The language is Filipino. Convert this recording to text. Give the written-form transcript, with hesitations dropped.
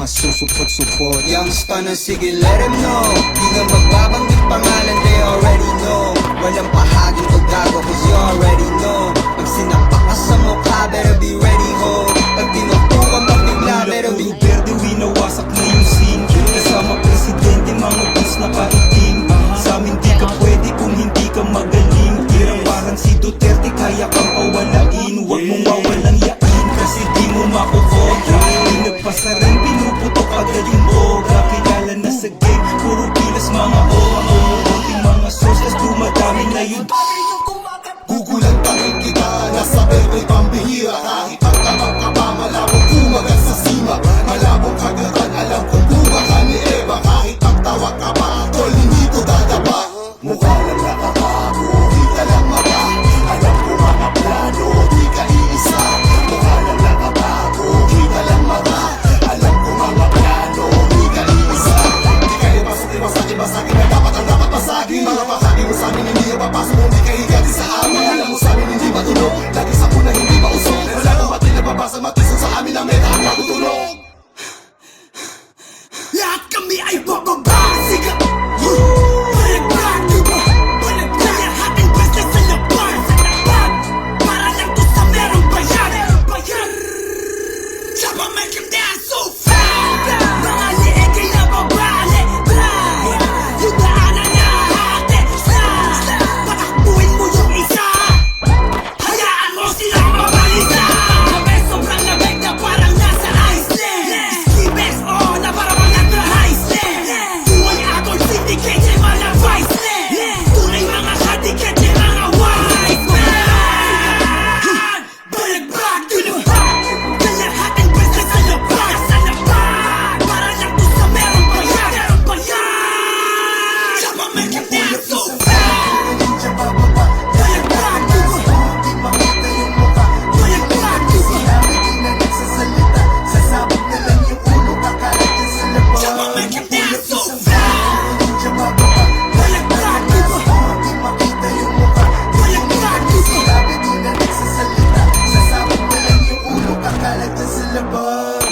mga susupot-supot. Youngsta na sige let them know, di na magbabanggit pangalan, they already know. Walang pahaging o gago cause you already know. Pag sinapak ka sa mukha, better be ready ho. Pag tinutukan ka bigla, better be verde, winawasak na yung scene. Kasama presidente, mga boss na paitim. Sa amin di ka pwede kung hindi ka magaling. Tirang parang si Duterte, kaya kang pawalain. Huwag mong wawalang yain, kasi di mo makukontra. Pinagpasa rin, pinuputok agad yung boga. Kilala na sa game, puro pilas mga oa. Konting mga sources, dumadami na yun. Gugulan tanong kita, nasa berko'y pambihira. Kahit ang tabang ka pa, malabong kumagat sa sima. Malabong kagatan, alam kong buka ka ni Eva. Kahit pagtawag ka pa, tol, hindi ko dadapa. Mukha lang nakakago, di ka lang mata. Alam ko mga plano, di ka iisa. Mukha lang nakakago, di ka lang mata. Alam ko mga plano, di ka iisa. Di ka ipasok, basagin na dapat ang dapat basagin. Mga bahagi mo sa'min, hindi yung papasok, hindi ka higati sa amin. Alam mo sa'min, hindi matunog. Lagi sa una, hindi mausok. Wala kong mati na babasa, matusok sa amin ang meta ang matutulog. Lahat kami ay bababa. Siga! Balaglag, diba? Balaglag, lahating basta sa laban. Para lang to sa merong bayan. Saba make him dance so fast. Mga liig ay nababali. Yung daanan na hati. Patakbuhin mo yung isa. Hayaan mo silang mabalisa. Kami sobrang labig na parang nasa Iceland. Skibes, oh, na parang mga Iceland. Buhay ako'y syndicate, ay mga vice land. Tunay mga hadicate, ay mga wise man. Balagbag, dinuha. Kalahating basta sa labas. Para lang to sa merong bayan. Saba make him dance so fast. Balagbag, dinuha. Balagbag, dinuha. Saba make him dance so fast. Balagbag, dinuha. Balagbag, dinuha. Sa labas.